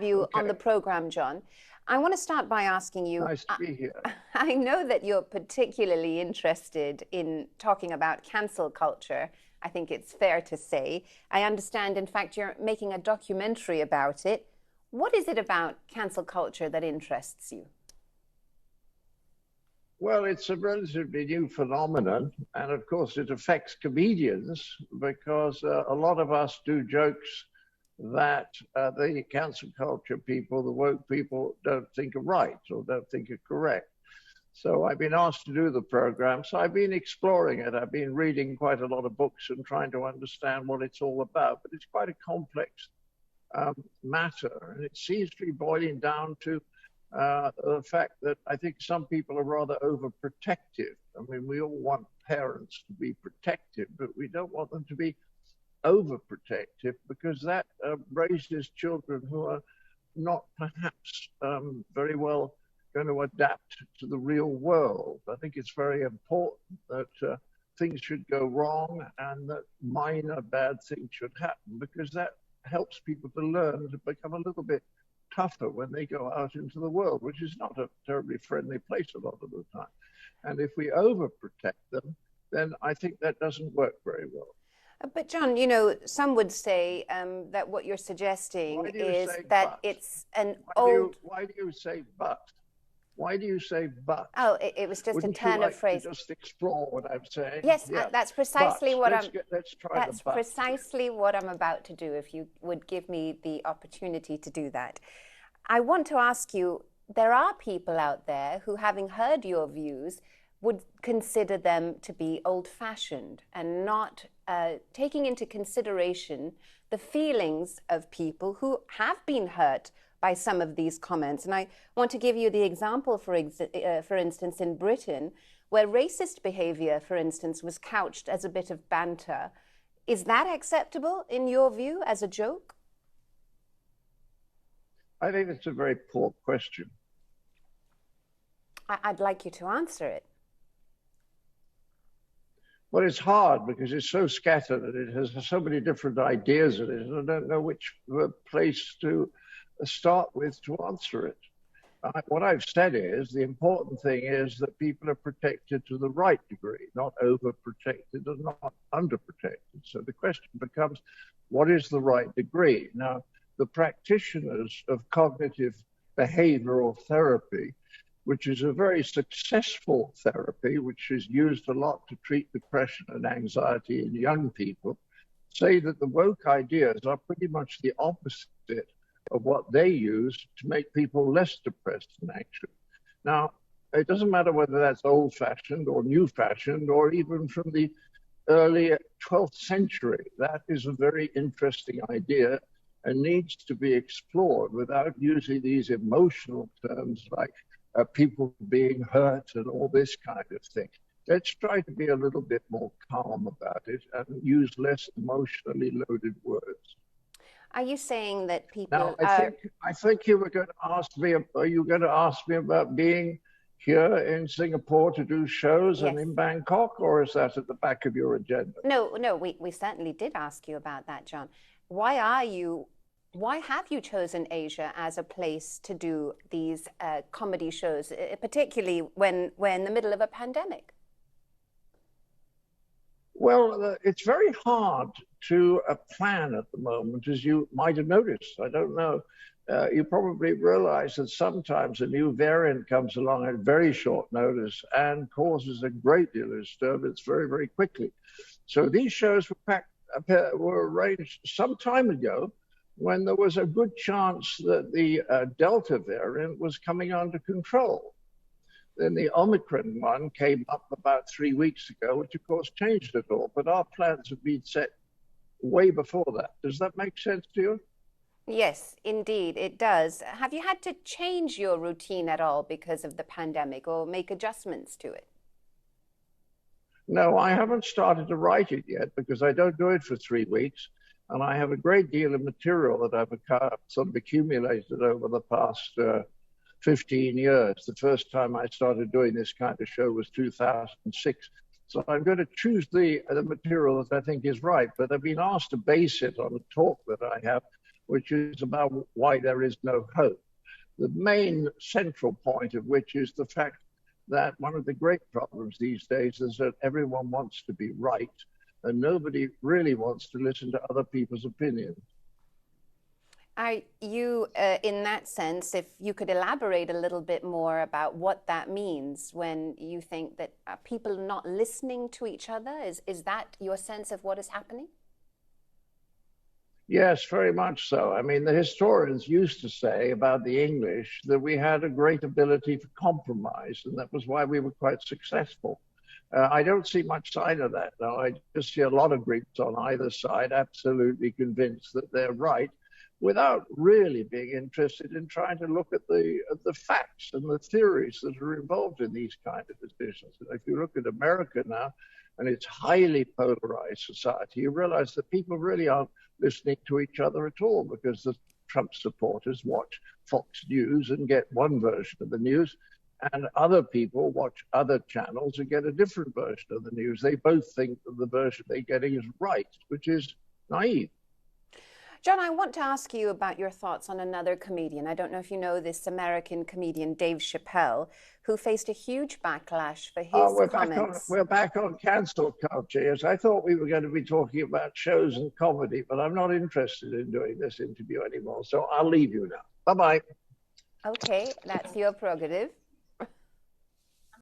You on Okay, the program, John. I want to start by asking you, nice to be here. I know that you're particularly interested in talking about cancel culture. I think it's fair to say. I understand, in fact, you're making a documentary about it. What is it about cancel culture that interests you? Well, it's a relatively new phenomenon, and of course, it affects comedians because a lot of us do jokes that the cancel culture people, the woke people, don't think are right or don't think are correct. So I've been asked to do the program. So I've been exploring it. I've been reading quite a lot of books and trying to understand what it's all about. But it's quite a complex matter, and it seems to be boiling down to the fact that I think some people are rather overprotective. I mean, we all want parents to be protective, but we don't want them to be overprotective because that raises children who are not perhaps very well going to adapt to the real world. I think it's very important that things should go wrong and that minor bad things should happen because that helps people to learn to become a little bit tougher when they go out into the world, which is not a terribly friendly place a lot of the time. And if we overprotect them, then I think that doesn't work very well. But John, some would say that what you're suggesting Why do you is say that but? it's an old. Why do you say but? Why do you say but? Oh, it was just a Wouldn't you turn of like to phrase. just explore what I'm saying? Yes, Yeah. that's But precisely what I'm. let's try the That's but. precisely what I'm about to do. If you would give me the opportunity to do that, I want to ask you. There are people out there who, having heard your views, would consider them to be old-fashioned and not taking into consideration the feelings of people who have been hurt by some of these comments. And I want to give you the example, for instance, in Britain, where racist behavior, for instance, was couched as a bit of banter. Is that acceptable in your view as a joke? I think it's a very poor question. I'd like you to answer it. Well, it's hard because it's so scattered and it has so many different ideas in it, and I don't know which place to start with to answer it. What I've said is the important thing is that people are protected to the right degree, not overprotected and not underprotected. So the question becomes, what is the right degree? Now, the practitioners of cognitive behavioral therapy, which is a very successful therapy, which is used a lot to treat depression and anxiety in young people, say that the woke ideas are pretty much the opposite of what they use to make people less depressed and anxious. Now, it doesn't matter whether that's old-fashioned or new-fashioned or even from the early 12th century. That is a very interesting idea and needs to be explored without using these emotional terms like people being hurt and all this kind of thing. Let's try to be a little bit more calm about it and use less emotionally loaded words. Are you saying that Now, people I are? think I think you were going to ask me. Are you going to ask me about being here in Singapore to do shows and Yes. in Bangkok, or is that at the back of your agenda? No, no, we certainly did ask you about that, John. Why have you chosen Asia as a place to do these comedy shows, particularly when we're in the middle of a pandemic? Well, it's very hard to plan at the moment, as you might have noticed. I don't know. You probably realize that sometimes a new variant comes along at very short notice and causes a great deal of disturbance very, very quickly. So these shows were arranged some time ago when there was a good chance that the Delta variant was coming under control. Then the Omicron one came up about 3 weeks ago, which of course changed it all. But our plans have been set way before that. Does that make sense to you? Yes, indeed, it does. Have you had to change your routine at all because of the pandemic or make adjustments to it? No, I haven't started to write it yet because I don't do it for 3 weeks. And I have a great deal of material that I've sort of accumulated over the past 15 years. The first time I started doing this kind of show was 2006. So I'm going to choose the material that I think is right. But I've been asked to base it on a talk that I have, which is about why there is no hope. The main central point of which is the fact that one of the great problems these days is that everyone wants to be right and nobody really wants to listen to other people's opinions. Are you, in that sense, if you could elaborate a little bit more about what that means when you think that people are not listening to each other? Is that your sense of what is happening? Yes, very much so. I mean, the historians used to say about the English that we had a great ability for compromise, and that was why we were quite successful. I don't see much sign of that now. I just see a lot of Greeks on either side absolutely convinced that they're right, without really being interested in trying to look at the facts and the theories that are involved in these kind of decisions. And if you look at America now, and its highly polarized society, you realize that people really aren't listening to each other at all, because the Trump supporters watch Fox News and get one version of the news, and other people watch other channels and get a different version of the news. They both think that the version they're getting is right, which is naive. John, I want to ask you about your thoughts on another comedian. I don't know if you know this American comedian, Dave Chappelle, who faced a huge backlash for his comments. We're back on cancel culture. Yes, I thought we were going to be talking about shows and comedy, but I'm not interested in doing this interview anymore. So I'll leave you now. Bye-bye. Okay, that's your prerogative.